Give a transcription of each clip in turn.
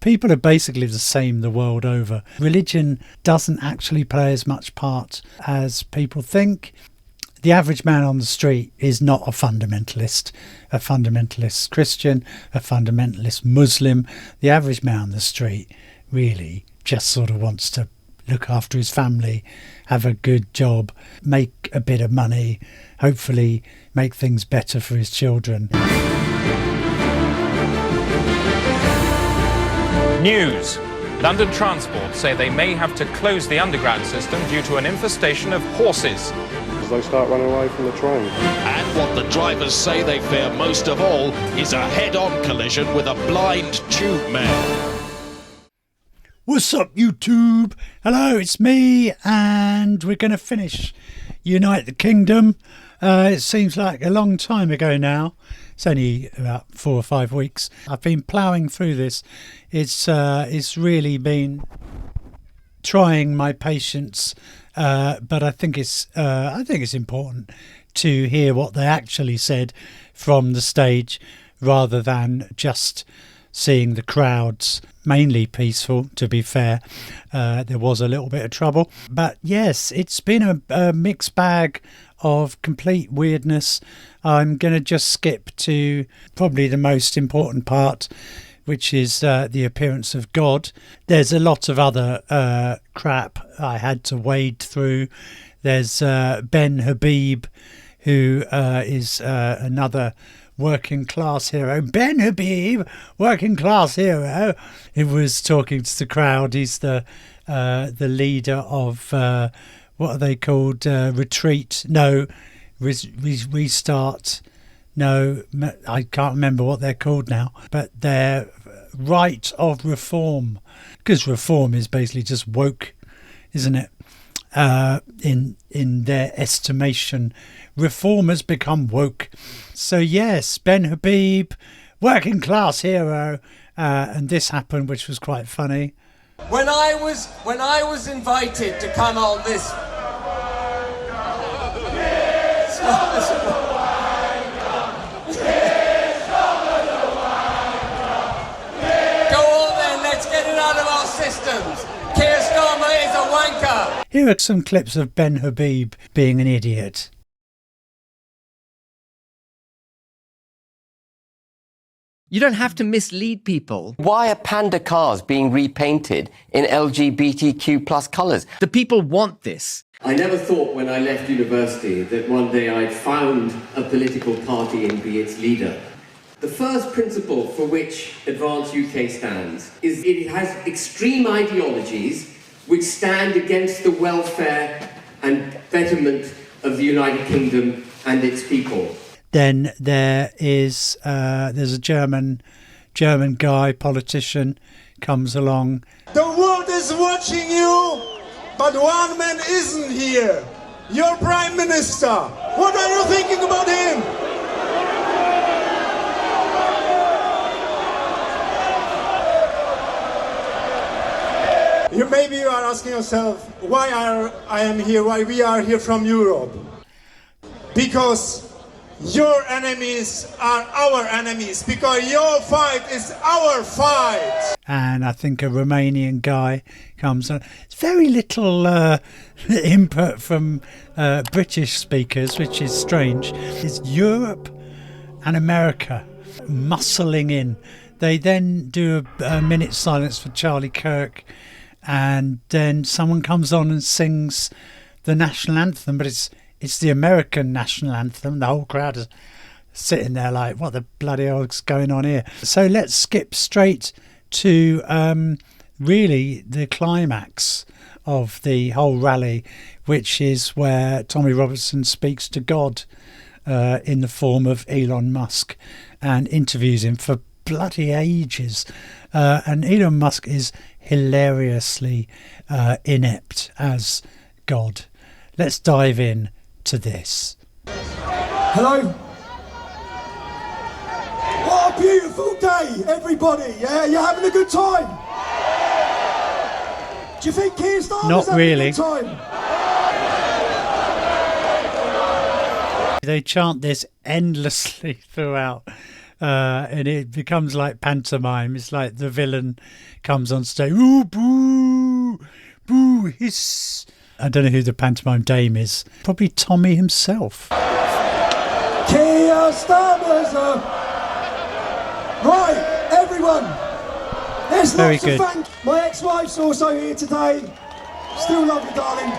People are basically the same the world over. Religion doesn't actually play as much part as people think. The average man on the street is not a fundamentalist Christian, a fundamentalist Muslim. The average man on the street really just sort of wants to look after his family, have a good job, make a bit of money, hopefully make things better for his children. News. London Transport say they may have to close the underground system due to an infestation of horses. They start running away from the train. And what the drivers say they fear most of all is a head-on collision with a blind tube man. What's up, YouTube? Hello, it's me, and we're going to finish Unite the Kingdom. It seems like a long time ago now. It's only about 4 or 5 weeks. I've been ploughing through this. It's really been trying my patience, but I think it's important to hear what they actually said from the stage, rather than just seeing the crowds. Mainly peaceful, to be fair. There was a little bit of trouble, but yes, it's been a mixed bag of complete weirdness. I'm going to just skip to probably the most important part, which is the appearance of God. There's a lot of other crap I had to wade through. There's Ben Habib, who is another working class hero. Ben Habib, working class hero, who was talking to the crowd. He's the leader of what are they called? Retreat? No, Restart. No, I can't remember what they're called now. But they're Right of Reform, because reform is basically just woke, isn't it? In their estimation, reform has become woke. So yes, Ben Habib, working class hero, and this happened, which was quite funny. When I was invited to come on this. Systems. Keir Starmer is a wanker. Here are some clips of Ben Habib being an idiot. You don't have to mislead people. Why are panda cars being repainted in LGBTQ plus colours? The people want this. I never thought when I left university that one day I'd found a political party and be its leader. The first principle for which Advance UK stands is it has extreme ideologies which stand against the welfare and betterment of the United Kingdom and its people. Then there's a German guy, politician, comes along. The world is watching you, but one man isn't here. Your Prime Minister. What are you thinking about him? Maybe you are asking yourself, why I am here, why we are here from Europe? Because your enemies are our enemies, because your fight is our fight. And I think a Romanian guy comes on. It's very little input from British speakers, which is strange. It's Europe and America muscling in. They then do a minute's silence for Charlie Kirk, and then someone comes on and sings the national anthem, but it's the American national anthem. The whole crowd is sitting there like, what the bloody hell's going on here? So let's skip straight to really the climax of the whole rally, which is where Tommy Robertson speaks to God in the form of Elon Musk and interviews him for bloody ages. And Elon Musk is hilariously inept as God. Let's dive in to this. Hello. What a beautiful day, everybody. Yeah, you're having a good time. Do you think Keir Starmer's having a good time? They chant this endlessly throughout And it becomes like pantomime. It's like the villain comes on stage. Ooh, boo, boo, hiss. I don't know who the pantomime dame is. Probably Tommy himself. Kia Starmers. Right, everyone. There's Very lots good. to thank. My ex-wife's also here today. Still love you, darling.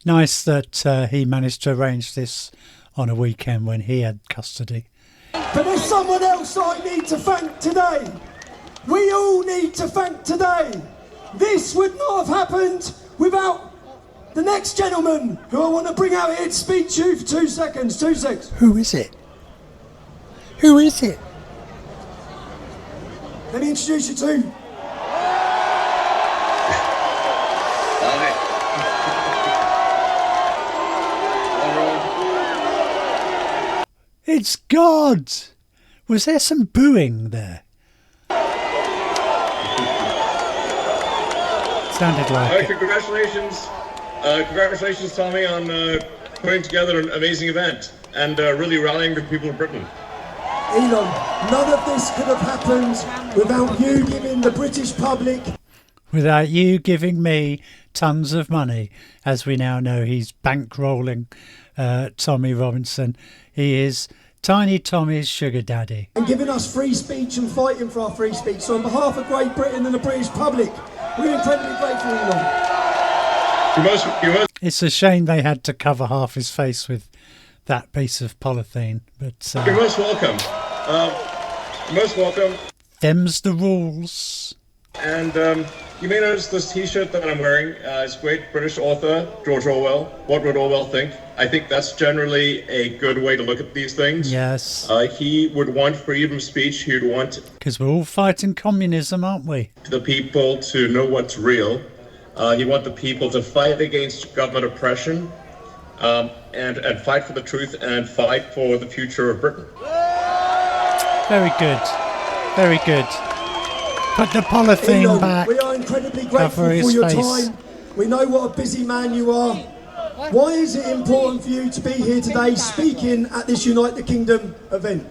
Nice that he managed to arrange this on a weekend when he had custody. But there's someone else I need to thank today. We all need to thank today. This would not have happened without the next gentleman who I want to bring out here to speak to you for 2 seconds. 2 seconds. Who is it? Who is it? Let me introduce you to. It's God! Was there some booing there? Sounded like it. Congratulations. Congratulations, Tommy, on putting together an amazing event and really rallying the people of Britain. Elon, none of this could have happened without you giving the British public. Without you giving me tons of money. As we now know, he's bankrolling Tommy Robinson. He is Tiny Tommy's sugar daddy. And giving us free speech and fighting for our free speech. So on behalf of Great Britain and the British public, we're incredibly grateful, Elon. It's a shame they had to cover half his face with that piece of polythene. But You're most welcome. Most welcome. Them's the rules. And you may notice this T-shirt that I'm wearing is great British author George Orwell. What would Orwell think? I think that's generally a good way to look at these things. Yes. He would want freedom of speech. He would want... Because we're all fighting communism, aren't we? ...the people to know what's real. He want the people to fight against government oppression and fight for the truth and fight for the future of Britain. Very good. Very good. Put the polythene Elon, back. we are incredibly grateful Cover his for your face. time. We know what a busy man you are. Why is it important for you to be here today speaking at this Unite the Kingdom event?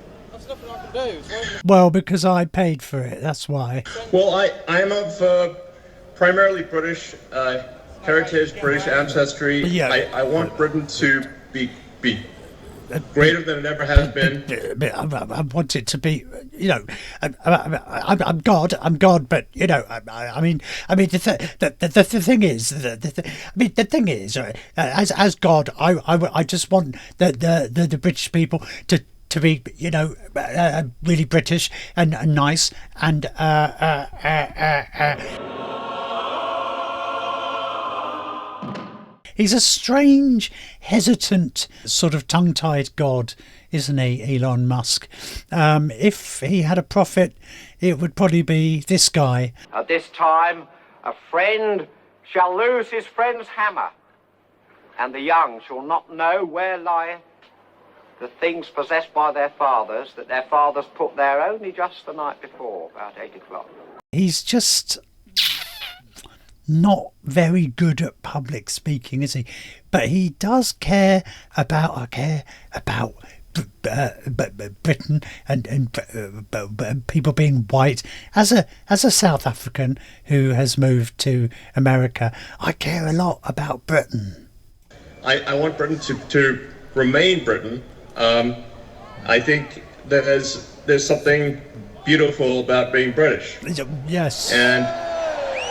Well, because I paid for it, that's why. Well, I am of primarily British heritage, British ancestry. Yeah. I want Britain to be greater than it ever has been. I want it to be, you know, I'm God, but you know, I mean, the thing is, the thing is, as God, I just want the British people to be, you know, really British and nice and He's a strange, hesitant, sort of tongue-tied god, isn't he, Elon Musk? If he had a prophet, it would probably be this guy. At this time, a friend shall lose his friend's hammer, and the young shall not know where lieth the things possessed by their fathers, that their fathers put there only just the night before, about 8 o'clock. He's just not very good at public speaking, is he? But he does care about Britain and people being white. As a South African who has moved to America, I care a lot about Britain. I want Britain to remain Britain. I think there's something beautiful about being British. Yes. And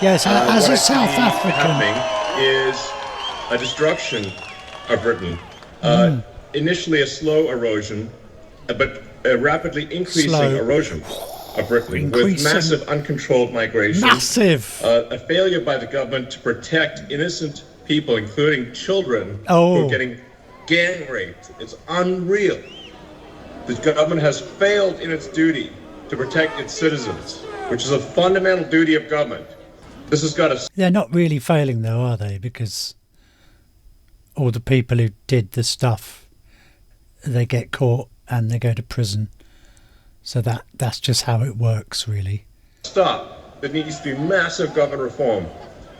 yes, as a South African, happening is a destruction of Britain. Initially a slow erosion, but a rapidly increasing erosion of Britain with massive uncontrolled migration. Massive! A failure by the government to protect innocent people, including children, who are getting gang raped. It's unreal. The government has failed in its duty to protect its citizens, which is a fundamental duty of government. This has got to... They're not really failing though, are they? Because all the people who did the stuff, they get caught and they go to prison. So that's just how it works, really. Stop. There needs to be massive government reform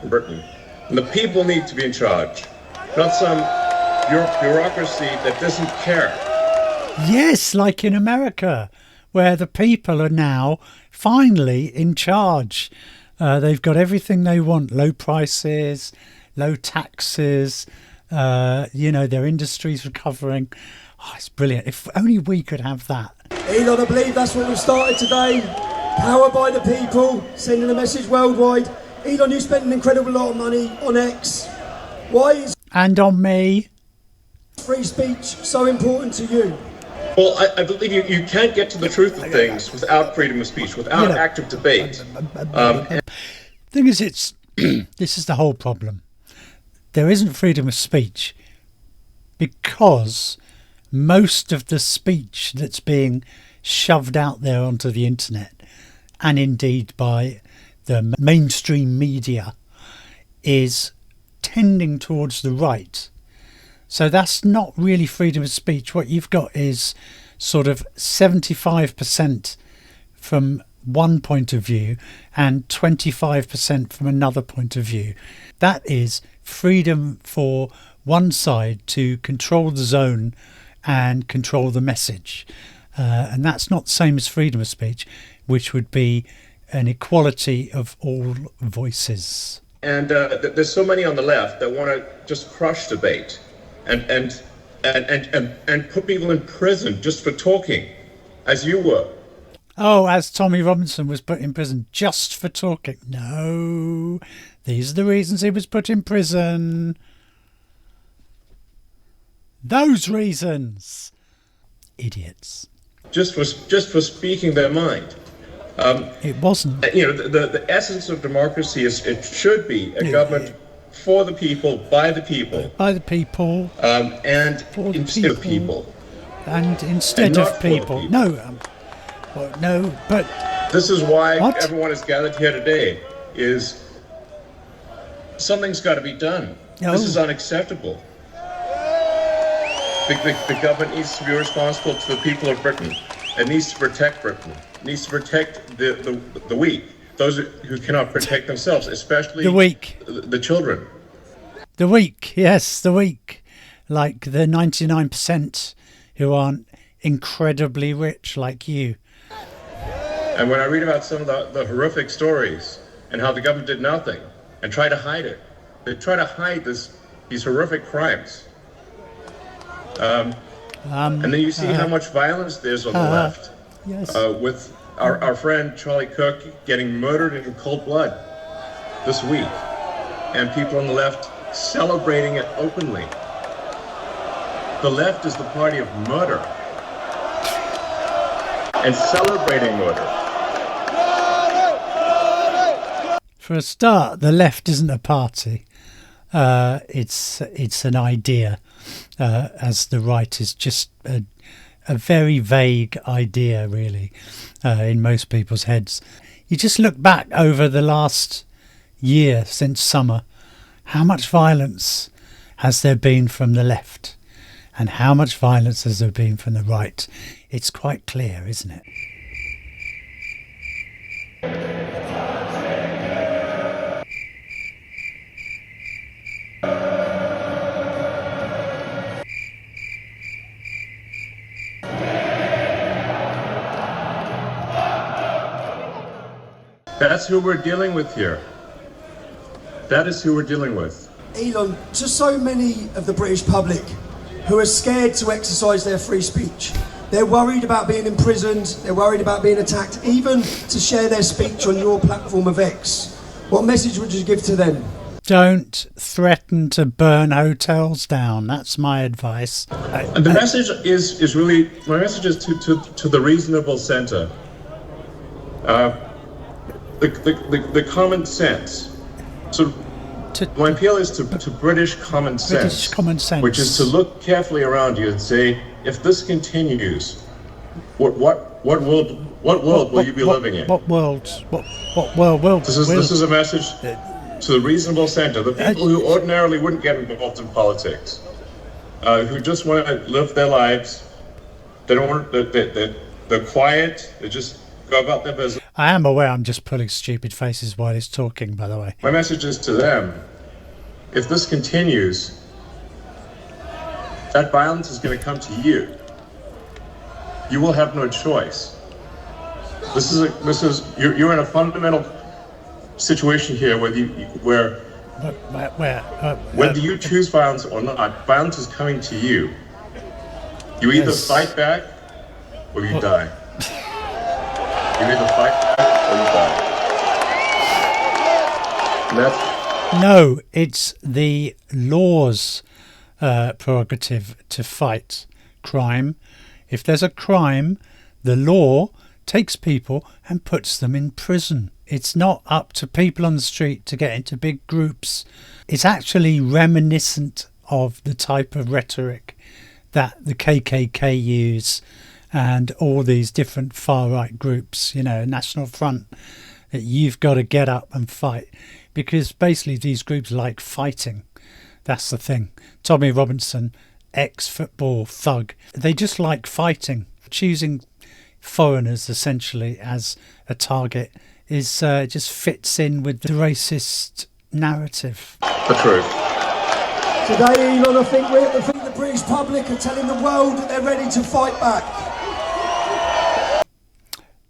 in Britain. And the people need to be in charge, not some bureaucracy that doesn't care Yes, like in America, where the people are now finally in charge. They've got everything they want: low prices, low taxes. Their industry's recovering. Oh, it's brilliant. If only we could have that. Elon, I believe that's what we've started today. Powered by the people, sending a message worldwide. Elon, you spent an incredible lot of money on X. Why is and on me free speech so important to you? Well, I believe you can't get to the truth of things without freedom of speech, without active debate. Thing is, this is the whole problem. There isn't freedom of speech because most of the speech that's being shoved out there onto the internet, and indeed by the mainstream media, is tending towards the right. So that's not really freedom of speech. What you've got is sort of 75% from one point of view and 25% from another point of view. That is freedom for one side to control the zone and control the message. And that's not the same as freedom of speech, which would be an equality of all voices. And there's so many on the left that want to just crush debate and put people in prison just for talking, as you were. Oh, as Tommy Robinson was put in prison just for talking. No, these are the reasons he was put in prison. Those reasons. Idiots. Just for speaking their mind. It wasn't. The essence of democracy is it should be a government for the people, by the people. By the people. And instead of people. And instead of people. No. No, but... This is why everyone is gathered here today, is something's got to be done. Oh. This is unacceptable. The government needs to be responsible to the people of Britain. It needs to protect Britain. It needs to protect the weak, those who cannot protect themselves, especially the weak, the children. The weak, yes, the weak. Like the 99% who aren't incredibly rich like you. And when I read about some of the horrific stories and how the government did nothing and tried to hide it, they try to hide these horrific crimes. And then you see how much violence there's on the left. Yes. With our friend Charlie Cook getting murdered in cold blood this week. And people on the left celebrating it openly. The left is the party of murder. And celebrating murder. For a start, the left isn't a party. It's an idea, as the right is just a very vague idea, really, in most people's heads. You just look back over the last year since summer, how much violence has there been from the left and how much violence has there been from the right? It's quite clear, isn't it? That's who we're dealing with here. That is who we're dealing with. Elon, to so many of the British public who are scared to exercise their free speech, they're worried about being imprisoned, they're worried about being attacked, even to share their speech on your platform of X. What message would you give to them? Don't threaten to burn hotels down. That's my advice. And the message is really, my message is to the reasonable centre. The common sense. So my appeal is to British common sense. British common sense. Which is to look carefully around you and say, if this continues, what world will you be living in? What world? What world? This is a message to the reasonable centre, the people who ordinarily wouldn't get involved in politics, who just want to live their lives. They don't want. They're quiet. They just go about their business. I am aware I'm just pulling stupid faces while he's talking, by the way. My message is to them, if this continues, that violence is going to come to you. you will have no choice. You're in a fundamental situation here whether you choose violence or not, violence is coming to you. You either fight back or you die. You either fight back or you die. And that's No, it's the law's prerogative to fight crime. If there's a crime, the law takes people and puts them in prison. It's not up to people on the street to get into big groups. It's actually reminiscent of the type of rhetoric that the KKK use and all these different far-right groups, National Front, that you've got to get up and fight. Because basically these groups like fighting. That's the thing. Tommy Robinson, ex-football thug, they just like fighting. Choosing foreigners essentially as a target is just fits in with the racist narrative. the truth. Today, Elon, I think the British public are telling the world that they're ready to fight back.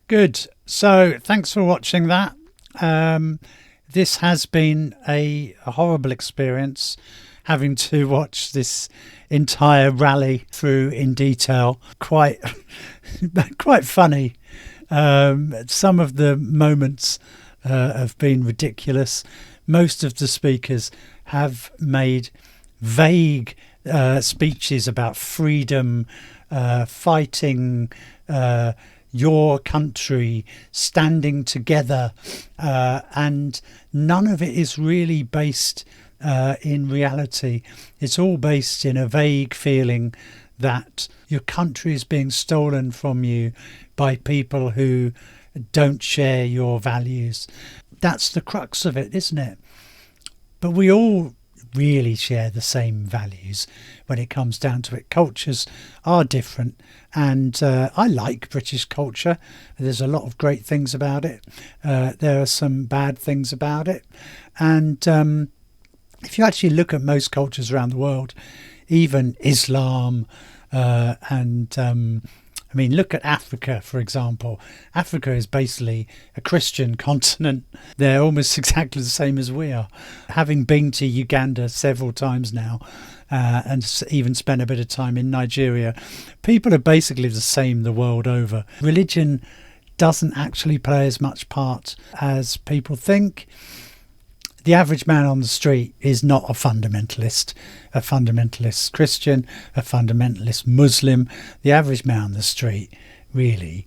Good. So thanks for watching that. This has been a horrible experience, having to watch this entire rally through in detail. Quite funny. Some of the moments have been ridiculous. Most of the speakers have made vague speeches about freedom, fighting your country, standing together, and none of it is really based in reality. It's all based in a vague feeling that your country is being stolen from you by people who don't share your values. That's the crux of it, isn't it? But we all really share the same values when it comes down to it. Cultures are different, and I like British culture. There's a lot of great things about it. There are some bad things about it, and if you actually look at most cultures around the world, even Islam look at Africa, for example. Africa is basically a Christian continent. They're almost exactly the same as we are. Having been to Uganda several times now, and even spent a bit of time in Nigeria, people are basically the same the world over. Religion doesn't actually play as much part as people think. The average man on the street is not a fundamentalist Christian, a fundamentalist Muslim. The average man on the street really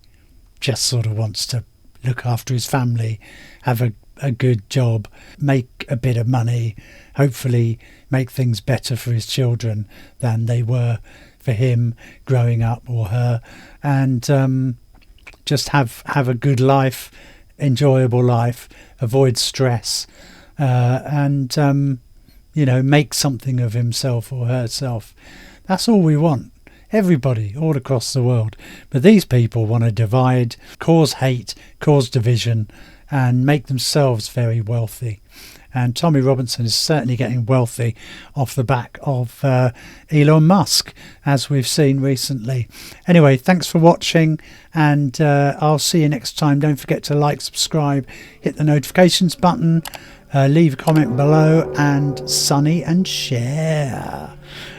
just sort of wants to look after his family, have a good job, make a bit of money, hopefully make things better for his children than they were for him growing up or her, and just have a good life, enjoyable life, avoid stress. And make something of himself or herself. That's all we want. Everybody, all across the world. But these people want to divide, cause hate, cause division, and make themselves very wealthy. And Tommy Robinson is certainly getting wealthy off the back of Elon Musk, as we've seen recently. Anyway, thanks for watching, and I'll see you next time. Don't forget to like, subscribe, hit the notifications button, leave a comment below, and Sonny and share.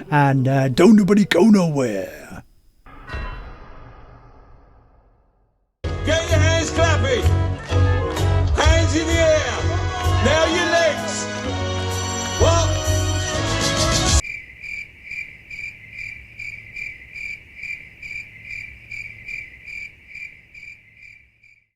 And don't nobody go nowhere.